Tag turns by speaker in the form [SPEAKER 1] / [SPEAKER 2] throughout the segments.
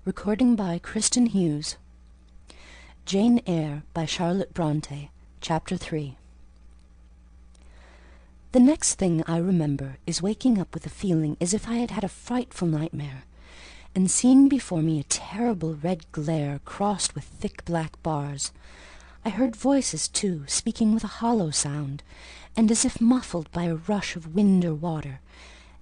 [SPEAKER 1] Recording by Kristen Hughes. Jane Eyre by Charlotte Brontë, Chapter 3. The next thing I remember is waking up with a feeling as if I had had a frightful nightmare, and seeing before me a terrible red glare crossed with thick black bars. I heard voices, too, speaking with a hollow sound, and as if muffled by a rush of wind or water.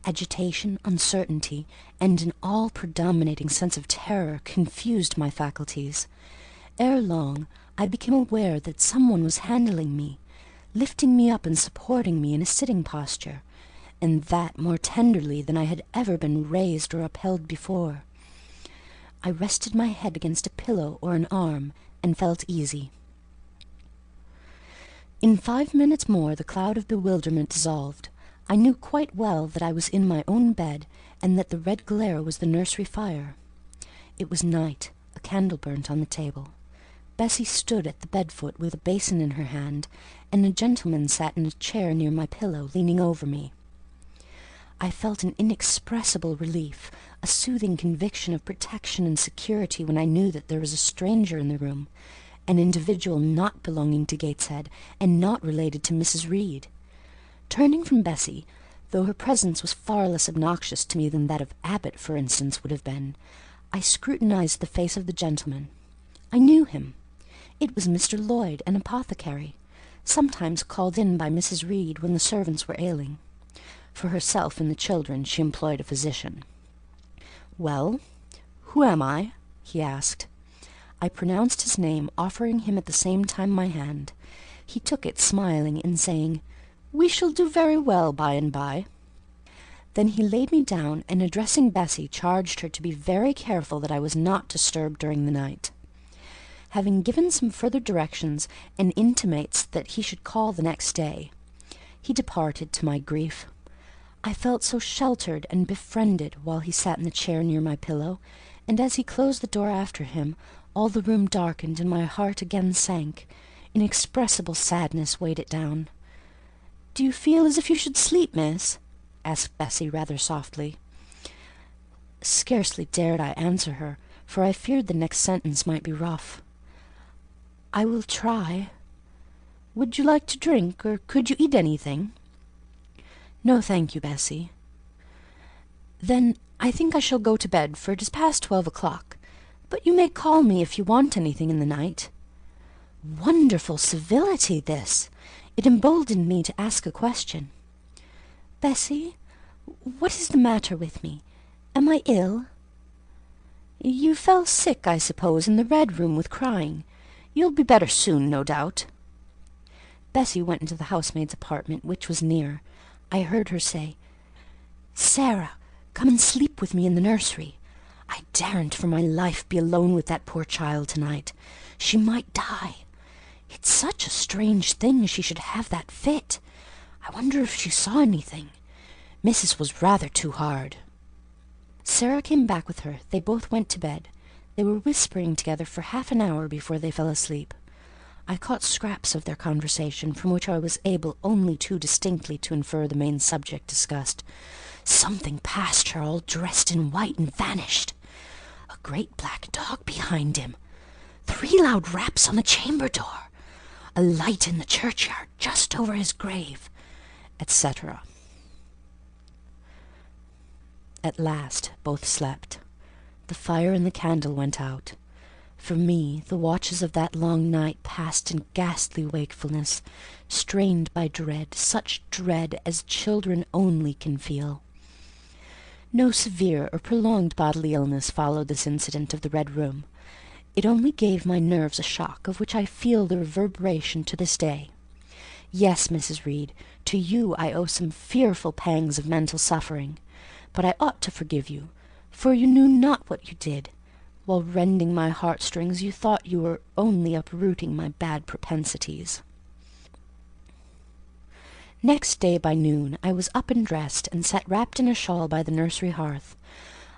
[SPEAKER 1] Agitation, uncertainty, and an all-predominating sense of terror confused my faculties. Ere long, I became aware that someone was handling me, lifting me up and supporting me in a sitting posture, and that more tenderly than I had ever been raised or upheld before. I rested my head against a pillow or an arm, and felt easy. In 5 minutes more the cloud of bewilderment dissolved. I knew quite well that I was in my own bed, and that the red glare was the nursery fire. It was night. A candle burnt on the table. Bessie stood at the bed-foot with a basin in her hand, and a gentleman sat in a chair near my pillow, leaning over me. I felt an inexpressible relief, a soothing conviction of protection and security when I knew that there was a stranger in the room, an individual not belonging to Gateshead, and not related to Mrs. Reed. Turning from Bessie, though her presence was far less obnoxious to me than that of Abbot, for instance, would have been, I scrutinized the face of the gentleman. I knew him. It was Mr. Lloyd, an apothecary, sometimes called in by Mrs. Reed when the servants were ailing. For herself and the children she employed a physician. "Well, who am I?" he asked. I pronounced his name, offering him at the same time my hand. He took it, smiling, and saying, "We shall do very well by and by." Then he laid me down, and addressing Bessie, charged her to be very careful that I was not disturbed during the night. Having given some further directions, and intimates that he should call the next day, he departed, to my grief. I felt so sheltered and befriended while he sat in the chair near my pillow, and as he closed the door after him, all the room darkened, and my heart again sank. Inexpressible sadness weighed it down. "Do you feel as if you should sleep, miss?" asked Bessie rather softly. Scarcely dared I answer her, for I feared the next sentence might be rough. "I will try. Would you like to drink, or could you eat anything?" "No, thank you, Bessie." "Then I think I shall go to bed, for it is past 12 o'clock. But you may call me if you want anything in the night." Wonderful civility, this! It emboldened me to ask a question. "Bessie, what is the matter with me? Am I ill?" "You fell sick, I suppose, in the Red Room with crying. You'll be better soon, no doubt." Bessie went into the housemaid's apartment, which was near. I heard her say, "Sarah, come and sleep with me in the nursery. I daren't for my life be alone with that poor child tonight. She might die. It's such a strange thing she should have that fit. I wonder if she saw anything. Mrs. was rather too hard." Sarah came back with her. They both went to bed. They were whispering together for half an hour before they fell asleep. I caught scraps of their conversation, from which I was able only too distinctly to infer the main subject discussed. Something passed her all dressed in white and vanished. A great black dog behind him. 3 loud raps on the chamber door. A light in the churchyard just over his grave, etc. At last both slept. The fire and the candle went out. For me, the watches of that long night passed in ghastly wakefulness, strained by dread, such dread as children only can feel. No severe or prolonged bodily illness followed this incident of the Red Room. It only gave my nerves a shock, of which I feel the reverberation to this day. Yes, Mrs. Reed, to you I owe some fearful pangs of mental suffering, but I ought to forgive you, for you knew not what you did. While rending my heartstrings, you thought you were only uprooting my bad propensities. Next day by noon I was up and dressed, and sat wrapped in a shawl by the nursery hearth.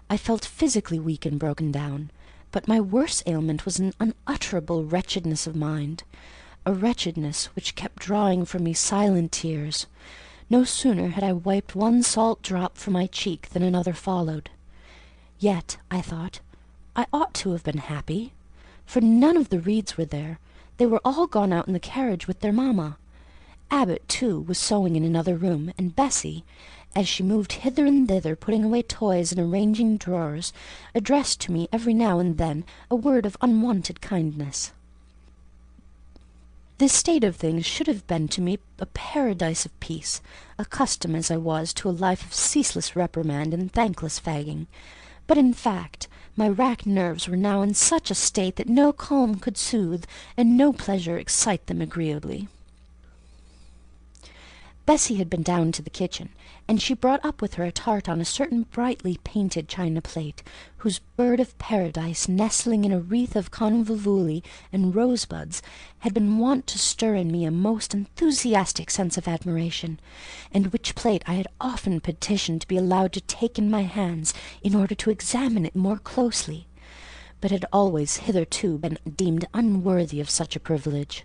[SPEAKER 1] I felt physically weak and broken down, but my worst ailment was an unutterable wretchedness of mind, a wretchedness which kept drawing from me silent tears. No sooner had I wiped one salt drop from my cheek than another followed. Yet, I thought, I ought to have been happy, for none of the Reeds were there. They were all gone out in the carriage with their mamma. Abbot, too, was sewing in another room, and Bessie, as she moved hither and thither, putting away toys and arranging drawers, addressed to me every now and then a word of unwonted kindness. This state of things should have been to me a paradise of peace, accustomed as I was to a life of ceaseless reprimand and thankless fagging. But in fact, my racked nerves were now in such a state that no calm could soothe, and no pleasure excite them agreeably. Bessie had been down to the kitchen, and she brought up with her a tart on a certain brightly painted china plate, whose bird of paradise, nestling in a wreath of convolvuli and rosebuds, had been wont to stir in me a most enthusiastic sense of admiration, and which plate I had often petitioned to be allowed to take in my hands in order to examine it more closely, but had always hitherto been deemed unworthy of such a privilege.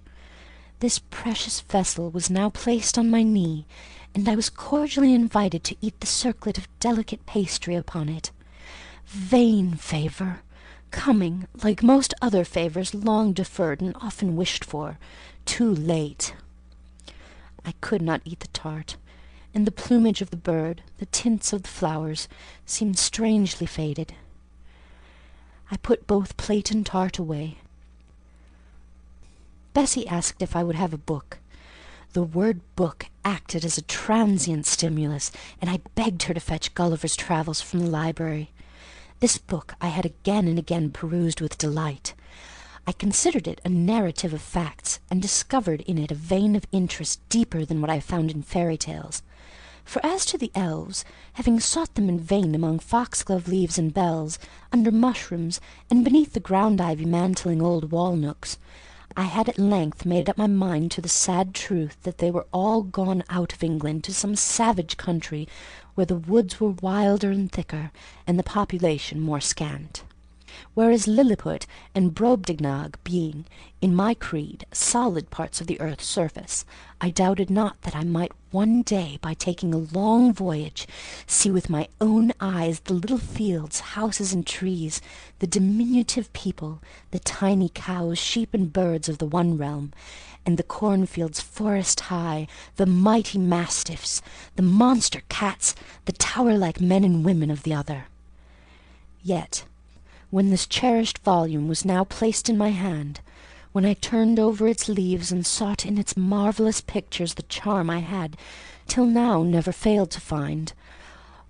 [SPEAKER 1] This precious vessel was now placed on my knee, and I was cordially invited to eat the circlet of delicate pastry upon it. Vain favour, coming, like most other favours, long deferred and often wished for, too late. I could not eat the tart, and the plumage of the bird, the tints of the flowers, seemed strangely faded. I put both plate and tart away. Bessie asked if I would have a book. The word book acted as a transient stimulus, and I begged her to fetch Gulliver's Travels from the library. This book I had again and again perused with delight. I considered it a narrative of facts, and discovered in it a vein of interest deeper than what I found in fairy tales. For as to the elves, having sought them in vain among foxglove leaves and bells, under mushrooms, and beneath the ground-ivy mantling old wall-nooks, I had at length made up my mind to the sad truth that they were all gone out of England to some savage country, where the woods were wilder and thicker, and the population more scant. Whereas Lilliput and Brobdingnag being, in my creed, solid parts of the earth's surface, I doubted not that I might one day, by taking a long voyage, see with my own eyes the little fields, houses, and trees, the diminutive people, the tiny cows, sheep, and birds of the one realm, and the cornfields forest high, the mighty mastiffs, the monster cats, the tower-like men and women of the other. Yet, when this cherished volume was now placed in my hand, when I turned over its leaves and sought in its marvellous pictures the charm I had till now never failed to find,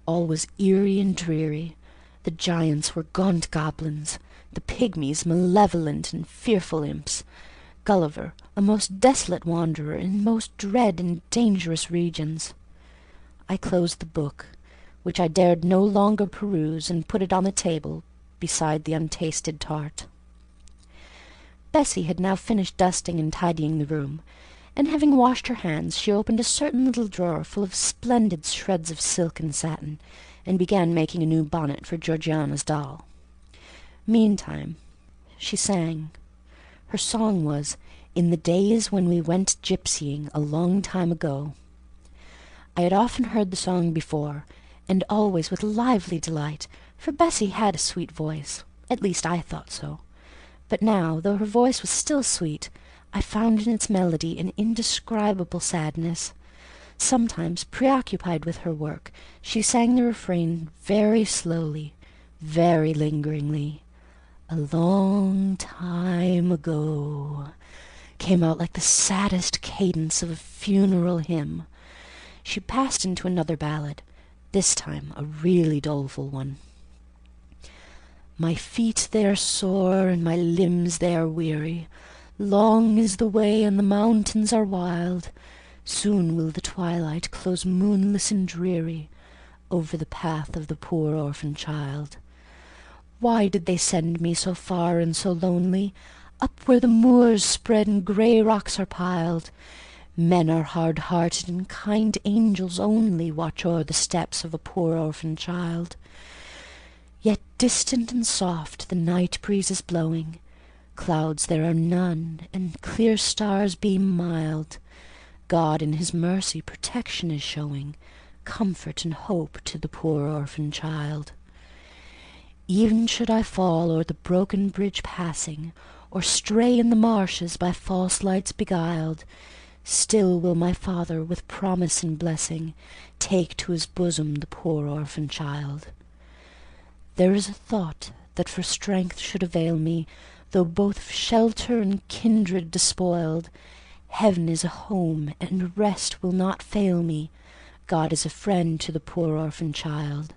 [SPEAKER 1] all was eerie and dreary. The giants were gaunt goblins, the pygmies malevolent and fearful imps, Gulliver a most desolate wanderer in most dread and dangerous regions. I closed the book, which I dared no longer peruse, and put it on the table beside the untasted tart. Bessie had now finished dusting and tidying the room, and having washed her hands, she opened a certain little drawer full of splendid shreds of silk and satin, and began making a new bonnet for Georgiana's doll. Meantime, she sang. Her song was, "In the days when we went gypsying a long time ago." I had often heard the song before, and always with lively delight, for Bessie had a sweet voice, at least I thought so. But now, though her voice was still sweet, I found in its melody an indescribable sadness. Sometimes, preoccupied with her work, she sang the refrain very slowly, very lingeringly. "A long time ago," came out like the saddest cadence of a funeral hymn. She passed into another ballad, this time a really doleful one. "My feet they are sore, and my limbs they are weary. Long is the way, and the mountains are wild. Soon will the twilight close moonless and dreary over the path of the poor orphan child. Why did they send me so far and so lonely, up where the moors spread and grey rocks are piled? Men are hard-hearted, and kind angels only watch o'er the steps of a poor orphan child. Yet distant and soft the night breeze is blowing, clouds there are none, and clear stars beam mild. God in his mercy protection is showing, comfort and hope to the poor orphan child. Even should I fall o'er the broken bridge passing, or stray in the marshes by false lights beguiled, still will my father with promise and blessing take to his bosom the poor orphan child. There is a thought that for strength should avail me, though both of shelter and kindred despoiled. Heaven is a home, and rest will not fail me. God is a friend to the poor orphan child.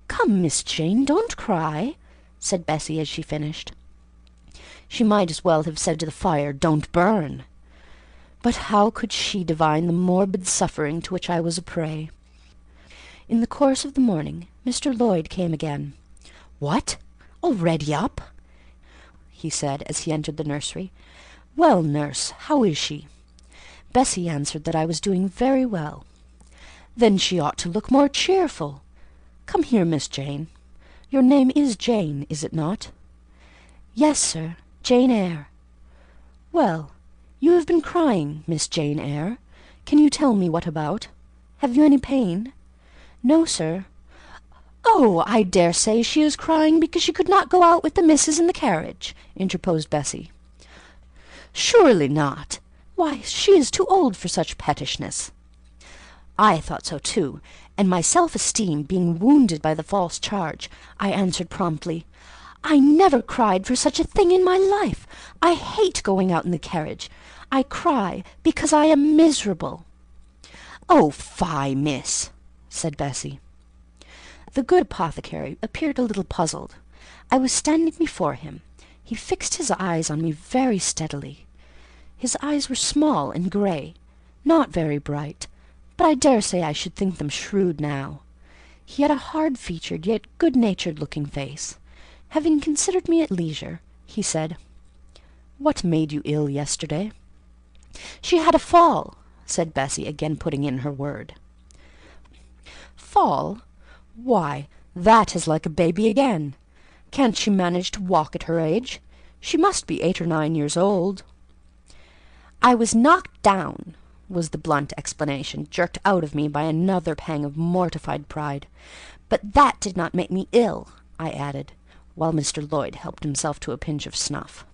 [SPEAKER 1] "Come, Miss Jane, don't cry," said Bessie as she finished. She might as well have said to the fire, "Don't burn." But how could she divine the morbid suffering to which I was a prey? In the course of the morning, Mr. Lloyd came again. "What? Already up?" he said as he entered the nursery. "Well, nurse, how is she?" Bessie answered that I was doing very well. "Then she ought to look more cheerful. Come here, Miss Jane. Your name is Jane, is it not?" "Yes, sir, Jane Eyre." "Well, you have been crying, Miss Jane Eyre. Can you tell me what about? Have you any pain?" "No, sir." "Oh, I dare say she is crying because she could not go out with the missus in the carriage," interposed Bessie. "Surely not. Why, she is too old for such pettishness." I thought so too, and my self-esteem being wounded by the false charge, I answered promptly, "I never cried for such a thing in my life. I hate going out in the carriage. I cry because I am miserable." "Oh, fie, miss," said Bessie. The good apothecary appeared a little puzzled. I was standing before him. He fixed his eyes on me very steadily. His eyes were small and grey, not very bright, but I dare say I should think them shrewd now. He had a hard-featured yet good-natured looking face. Having considered me at leisure, he said, "What made you ill yesterday?" "She had a fall," said Bessie, again putting in her word. "Fall? Why, that is like a baby again. Can't she manage to walk at her age? She must be 8 or 9 years old." "I was knocked down," was the blunt explanation, jerked out of me by another pang of mortified pride. "But that did not make me ill," I added, while Mr. Lloyd helped himself to a pinch of snuff.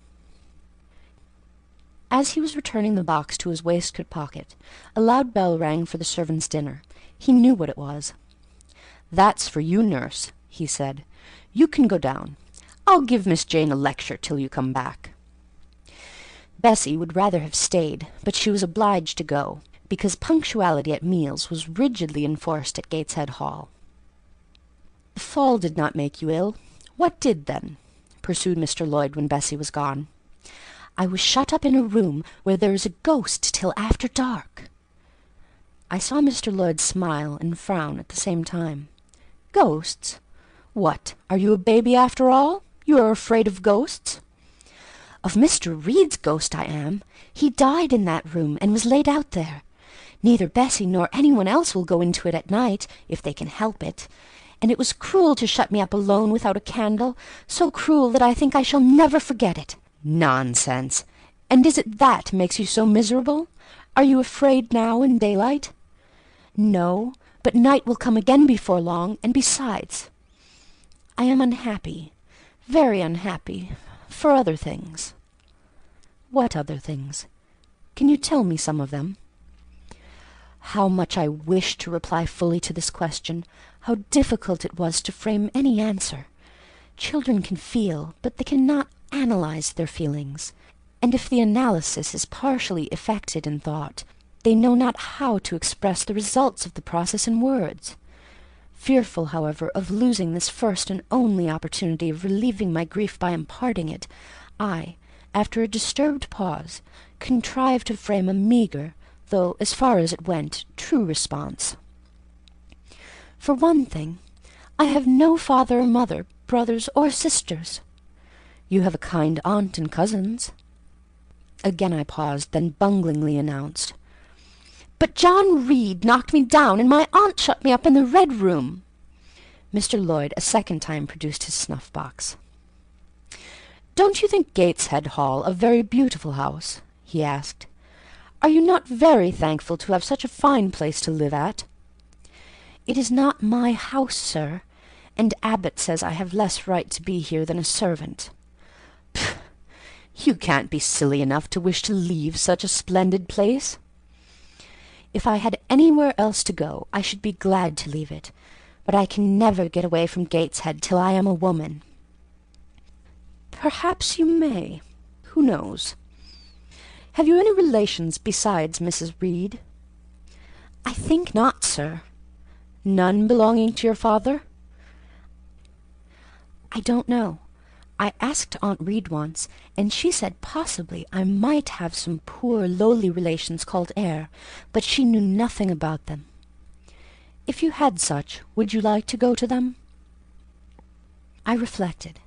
[SPEAKER 1] As he was returning the box to his waistcoat pocket, a loud bell rang for the servants' dinner. He knew what it was. "That's for you, nurse," he said. "You can go down. I'll give Miss Jane a lecture till you come back." Bessie would rather have stayed, but she was obliged to go, because punctuality at meals was rigidly enforced at Gateshead Hall. "The fall did not make you ill. What did, then?" pursued Mr. Lloyd when Bessie was gone. "I was shut up in a room where there is a ghost till after dark." I saw Mr. Lloyd smile and frown at the same time. "Ghosts? What, are you a baby after all? You are afraid of ghosts?" "Of Mr. Reed's ghost I am. He died in that room, and was laid out there. Neither Bessie nor anyone else will go into it at night, if they can help it. And it was cruel to shut me up alone without a candle, so cruel that I think I shall never forget it." "Nonsense! And is it that makes you so miserable? Are you afraid now in daylight?" "No, but night will come again before long, and besides, I am unhappy, very unhappy, for other things." "What other things? Can you tell me some of them?" How much I wished to reply fully to this question, how difficult it was to frame any answer. Children can feel, but they cannot analyze their feelings, and if the analysis is partially effected in thought, they know not how to express the results of the process in words. Fearful, however, of losing this first and only opportunity of relieving my grief by imparting it, I, after a disturbed pause, contrived to frame a meagre, though, as far as it went, true response. "For one thing, I have no father or mother, brothers or sisters." "You have a kind aunt and cousins." Again I paused, then bunglingly announced, "But John Reed knocked me down, and my aunt shut me up in the Red Room." Mr. Lloyd a second time produced his snuff-box. "Don't you think Gateshead Hall a very beautiful house?" he asked. "Are you not very thankful to have such a fine place to live at?" "It is not my house, sir, and Abbot says I have less right to be here than a servant. Pff, you can't be silly enough to wish to leave such a splendid place. If I had anywhere else to go, I should be glad to leave it, but I can never get away from Gateshead till I am a woman. Perhaps you may. Who knows? Have you any relations besides Mrs. Reed? I think not, sir. None belonging to your father? I don't know. I asked Aunt Reed once, and she said possibly I might have some poor lowly relations called Eyre, but she knew nothing about them. If you had such, would you like to go to them? I reflected.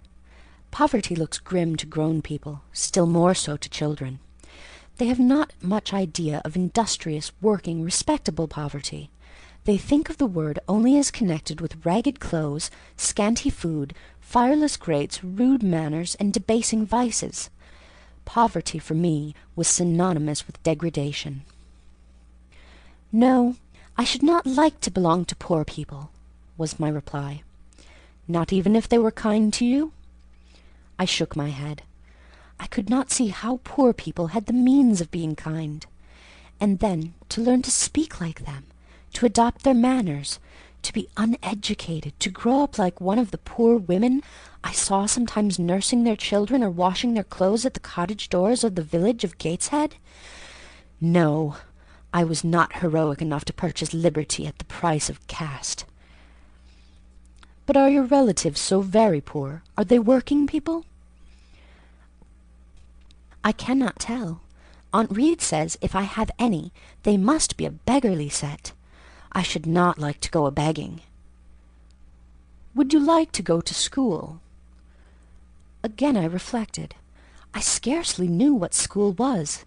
[SPEAKER 1] Poverty looks grim to grown people, still more so to children. They have not much idea of industrious, working, respectable poverty. They think of the word only as connected with ragged clothes, scanty food, fireless grates, rude manners, and debasing vices. Poverty, for me, was synonymous with degradation. No, I should not like to belong to poor people, was my reply. Not even if they were kind to you? I shook my head. I could not see how poor people had the means of being kind. And then to learn to speak like them, to adopt their manners, to be uneducated, to grow up like one of the poor women I saw sometimes nursing their children or washing their clothes at the cottage doors of the village of Gateshead? No, I was not heroic enough to purchase liberty at the price of caste. But are your relatives so very poor? Are they working people? I cannot tell. Aunt Reed says if I have any, they must be a beggarly set. I should not like to go a-begging. Would you like to go to school? Again I reflected. I scarcely knew what school was.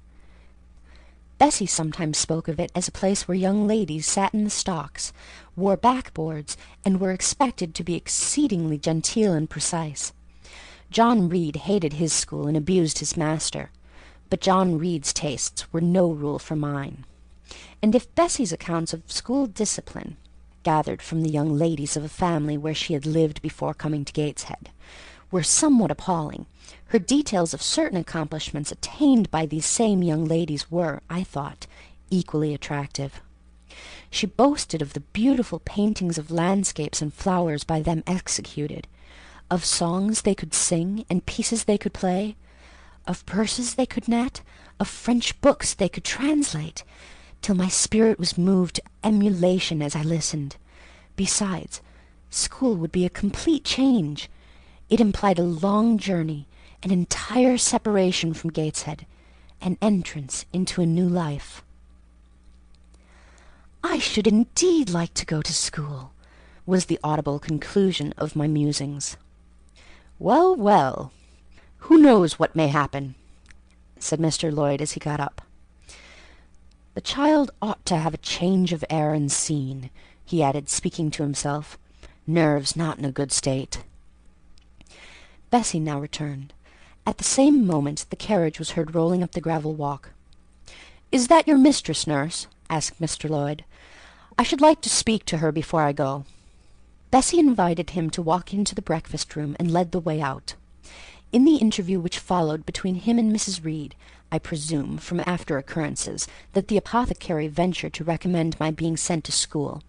[SPEAKER 1] Bessie sometimes spoke of it as a place where young ladies sat in the stocks, wore backboards, and were expected to be exceedingly genteel and precise. John Reed hated his school and abused his master, but John Reed's tastes were no rule for mine. And if Bessie's accounts of school discipline, gathered from the young ladies of a family where she had lived before coming to Gateshead, were somewhat appalling, her details of certain accomplishments attained by these same young ladies were, I thought, equally attractive. She boasted of the beautiful paintings of landscapes and flowers by them executed, of songs they could sing and pieces they could play, of purses they could net, of French books they could translate, till my spirit was moved to emulation as I listened. Besides, school would be a complete change. It implied a long journey, an entire separation from Gateshead, an entrance into a new life. I should indeed like to go to school, was the audible conclusion of my musings. Well, well, who knows what may happen, said Mr. Lloyd as he got up. The child ought to have a change of air and scene, he added, speaking to himself. Nerves not in a good state. Bessie now returned. At the same moment the carriage was heard rolling up the gravel walk. "Is that your mistress, nurse?" asked Mr. Lloyd. "I should like to speak to her before I go." Bessie invited him to walk into the breakfast-room and led the way out. In the interview which followed between him and Mrs. Reed, I presume, from after occurrences, that the apothecary ventured to recommend my being sent to school,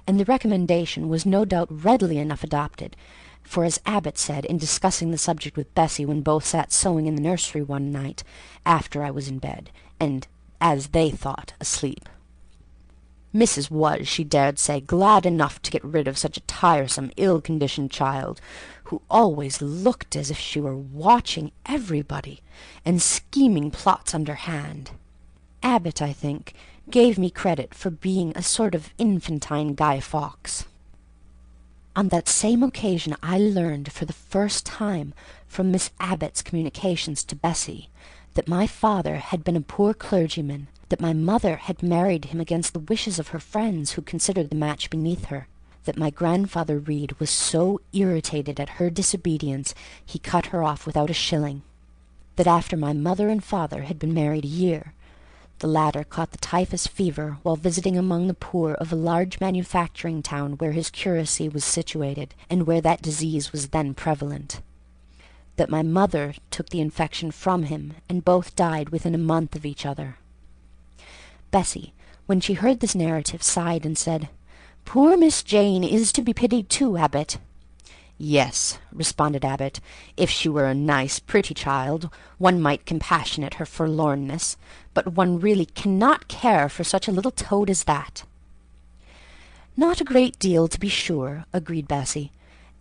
[SPEAKER 1] and the recommendation was no doubt readily enough adopted, for as Abbot said in discussing the subject with Bessie when both sat sewing in the nursery one night, after I was in bed, and, as they thought, asleep, Mrs. was, she dared say, glad enough to get rid of such a tiresome, ill-conditioned child, who always looked as if she were watching everybody, and scheming plots underhand. Abbot, I think, gave me credit for being a sort of infantine Guy Fawkes. On that same occasion I learned for the first time from Miss Abbot's communications to Bessie that my father had been a poor clergyman, that my mother had married him against the wishes of her friends who considered the match beneath her, that my grandfather Reed was so irritated at her disobedience he cut her off without a shilling, that after my mother and father had been married a year, The latter caught the typhus fever while visiting among the poor of a large manufacturing town where his curacy was situated, and where that disease was then prevalent. That my mother took the infection from him, and both died within a month of each other. Bessie, when she heard this narrative, sighed and said, "Poor Miss Jane is to be pitied too, Abbot." "Yes," responded Abbot, "if she were a nice, pretty child, one might compassionate her forlornness, but one really cannot care for such a little toad as that." "Not a great deal, to be sure," agreed Bessie.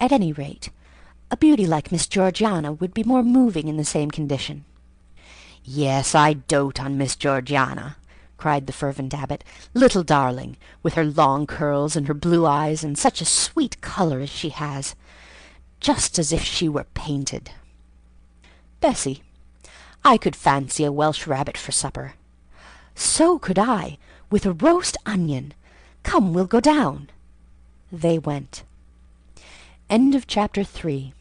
[SPEAKER 1] "At any rate, a beauty like Miss Georgiana would be more moving in the same condition." "Yes, I dote on Miss Georgiana," cried the fervent Abbot. "Little darling, with her long curls and her blue eyes, and such a sweet colour as she has, just as if she were painted." "Bessie, I could fancy a Welsh rabbit for supper." "So could I, with a roast onion. Come, we'll go down." They went. End of chapter 3.